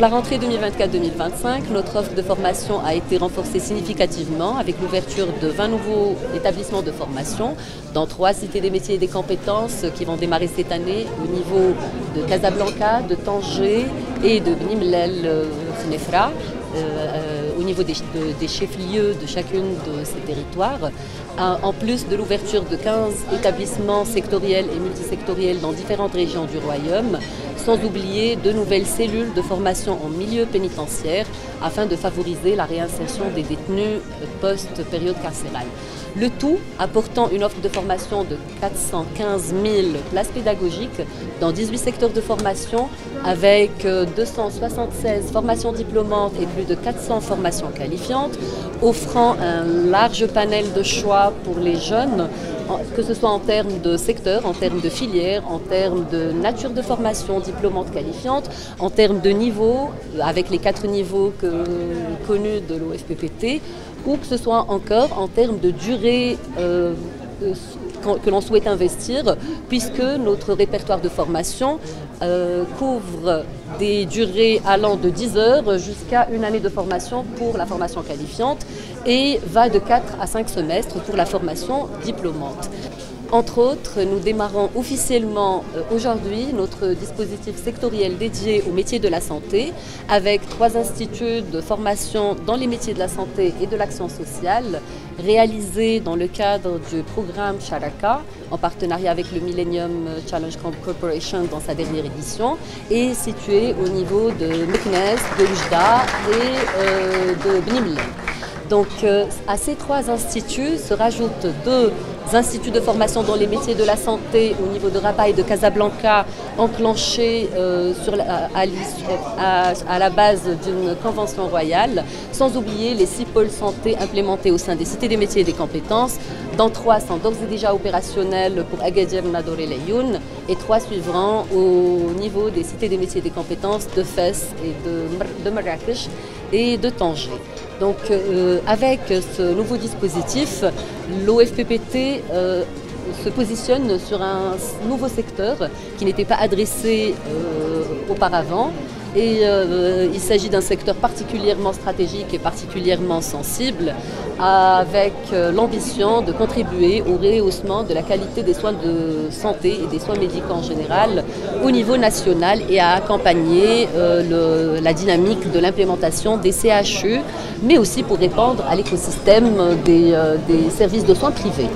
Pour la rentrée 2024-2025, notre offre de formation a été renforcée significativement avec l'ouverture de 20 nouveaux établissements de formation dans 3 cités des métiers et des compétences qui vont démarrer cette année au niveau de Casablanca, de Tanger et de Bni Mellal Fnefra. Au niveau des chefs-lieux de chacune de ces territoires, en plus de l'ouverture de 15 établissements sectoriels et multisectoriels dans différentes régions du Royaume, sans oublier de nouvelles cellules de formation en milieu pénitentiaire afin de favoriser la réinsertion des détenus post-période carcérale. Le tout apportant une offre de formation de 415 000 places pédagogiques dans 18 secteurs de formation avec 276 formations diplômantes et plus de 400 formations qualifiantes, offrant un large panel de choix pour les jeunes, que ce soit en termes de secteur, en termes de filière, en termes de nature de formation diplômante qualifiante, en termes de niveau, avec les 4 niveaux connus de l'OFPPT, ou que ce soit encore en termes de durée que l'on souhaite investir, puisque notre répertoire de formation couvre des durées allant de 10 heures jusqu'à 1 année de formation pour la formation qualifiante et va de 4 à 5 semestres pour la formation diplômante. Entre autres, nous démarrons officiellement aujourd'hui notre dispositif sectoriel dédié aux métiers de la santé avec 3 instituts de formation dans les métiers de la santé et de l'action sociale réalisés dans le cadre du programme Sharaka en partenariat avec le Millennium Challenge Corporation dans sa dernière édition et situé au niveau de Meknès, de Oujda et de Bni Mellal. Donc à ces 3 instituts se rajoutent 2 instituts de formation dans les métiers de la santé au niveau de Rabat et de Casablanca, enclenchés à la base d'une convention royale, sans oublier les 6 pôles santé implémentés au sein des cités des métiers et des compétences, dont 3 sont d'ores et déjà opérationnels pour Agadir, Nador et Laayoune, et 3 suivront au niveau des cités des métiers et des compétences de Fès et de Marrakech et de Tanger. Donc avec ce nouveau dispositif, l'OFPPT se positionne sur un nouveau secteur qui n'était pas adressé auparavant. Et il s'agit d'un secteur particulièrement stratégique et particulièrement sensible, avec l'ambition de contribuer au rehaussement de la qualité des soins de santé et des soins médicaux en général au niveau national et à accompagner la dynamique de l'implémentation des CHU, mais aussi pour répondre à l'écosystème des services de soins privés.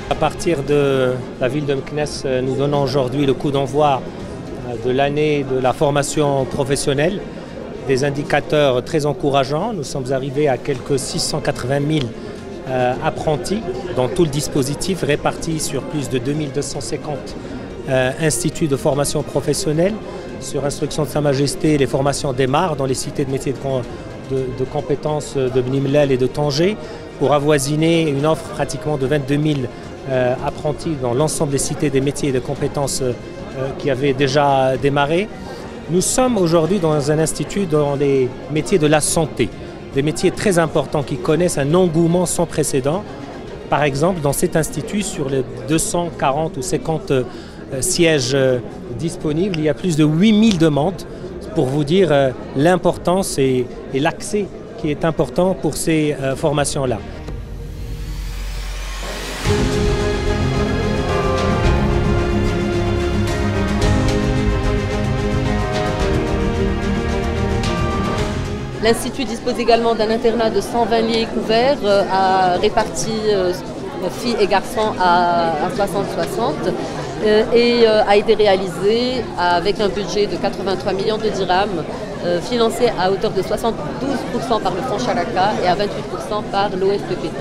À partir de la ville de Meknès, nous donnons aujourd'hui le coup d'envoi de l'année de la formation professionnelle, des indicateurs très encourageants. Nous sommes arrivés à quelques 680 000 apprentis dans tout le dispositif répartis sur plus de 2250 instituts de formation professionnelle. Sur instruction de Sa Majesté, les formations démarrent dans les cités de métiers de compétences de Bni Mellal et de Tanger pour avoisiner une offre pratiquement de 22 000 apprentis dans l'ensemble des cités des métiers et des compétences qui avaient déjà démarré. Nous sommes aujourd'hui dans un institut dans les métiers de la santé, des métiers très importants qui connaissent un engouement sans précédent. Par exemple, dans cet institut, sur les 240 ou 50 sièges disponibles, il y a plus de 8000 demandes pour vous dire l'importance et l'accès qui est important pour ces formations-là. L'Institut dispose également d'un internat de 120 lits couverts répartis filles et garçons à 60-60 et a été réalisé avec un budget de 83 millions de dirhams financé à hauteur de 72% par le fonds Sharaka et à 28% par l'OFPPT.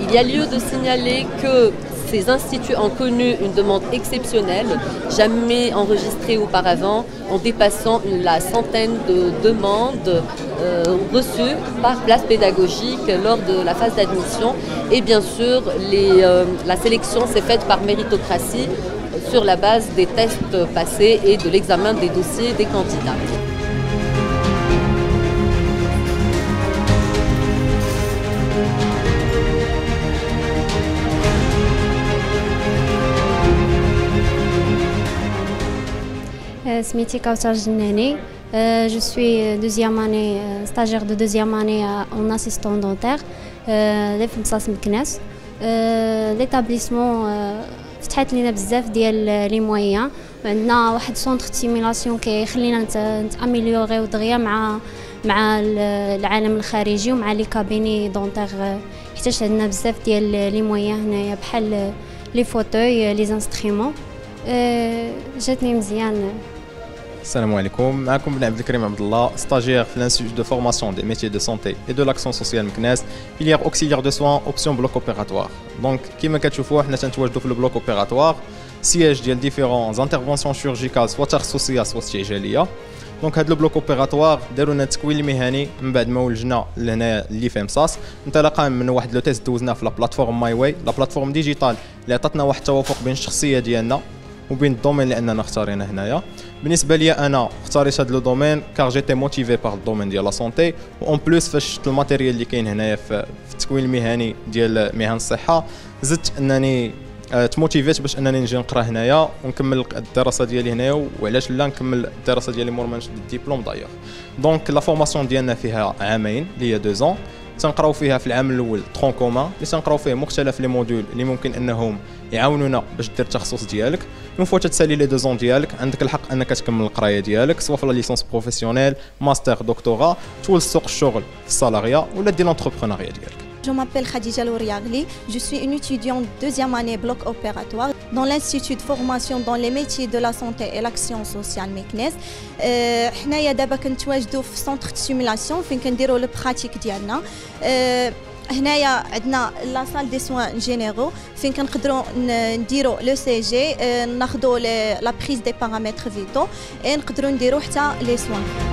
Il y a lieu de signaler que ces instituts ont connu une demande exceptionnelle, jamais enregistrée auparavant, en dépassant la centaine de demandes reçues par place pédagogique lors de la phase d'admission. Et bien sûr, la sélection s'est faite par méritocratie sur la base des tests passés et de l'examen des dossiers des candidats. سميتي كوثر جناني. Je suis deuxième année, stagiaire de deuxième année en assistant dentaire في مصاص مكناس. l'établissement فتحت لينا بزاف ديال لي مويان، عندنا واحد سونتر سيميلاسيون كيخلينا نتاميليوريو دغيا مع العالم الخارجي ومع لي كابيني دونتير، حيت عندنا بزاف ديال لي مويان هنايا بحال لي فوتوي لي انسترومون. جاتني مزيان. السلام عليكم، معكم بن عبد الكريم عبد الله، ستاجير في l'Institut de formation des métiers de santé et de l'action sociale مكناس، filière auxiliaire de soins option bloc opératoire. دونك كيما كتشوفوا حنا تنتواجدوا في البلوك اوبيراتوار، سياج ديال ديفيرون انترفونسيون شيرجيكال سوا تخصصيه سوا استعجاليه. دونك هذا البلوك اوبيراتوار داروا لنا التكوين المهني من بعد ما ولجنا لهنا اللي في مصاص، انطلاقا من واحد لو تيست دوزنا في لا بلاتفورم ماي واي، لا بلاتفورم ديجيتال اللي عطاتنا واحد التوافق بين الشخصيه ديالنا وبين الدومين اللي اننا اختارينه هنايا. بالنسبه لي انا اختاريت هذا لو دومين كار جيتي موتيفي بار الدومين ديال لا سونتي، و اون بلوس فاش شفت الماتيريال اللي كاين هنايا في التكوين المهني ديال مهن الصحه، زدت انني تموتيفيت باش انني نجي نقرا هنايا ونكمل الدراسه ديالي هنايا، وعلاش لا نكمل الدراسه ديالي مور ما نشد الدبلوم دايوغ. دونك لا فورماسيون ديالنا فيها عامين اللي هي 2 ans، تنقراو فيها في العام الاول ترون كومان اللي تنقراو فيه مختلف لي موديول اللي ممكن انهم يعاونونا باش دير التخصص ديالك. اون فوا تتسالي لي 2 ans ديالك عندك الحق انك تكمل القرايه ديالك سواء في لا ليسونس بروفيسيونيل ماستر دكتوراه، تولز سوق الشغل في السالاريا ولا دير لونتربرونيا ديالك. Je m'appelle Khadija Louriagli, je suis une étudiante deuxième année bloc opératoire dans l'Institut de formation dans les métiers de la santé et l'action sociale مكناس. حنايا دابا كنتواجدوا في سونتر دو سيمولاسيون فين كنديروا لو براتيك ديالنا. هنايا عندنا لا سال دي سوان جينيرو فين كنقدروا نديروا لو سي جي، ناخذوا لا بريز دي بارامتر فيتو، نقدروا نديروا حتى لي سوان.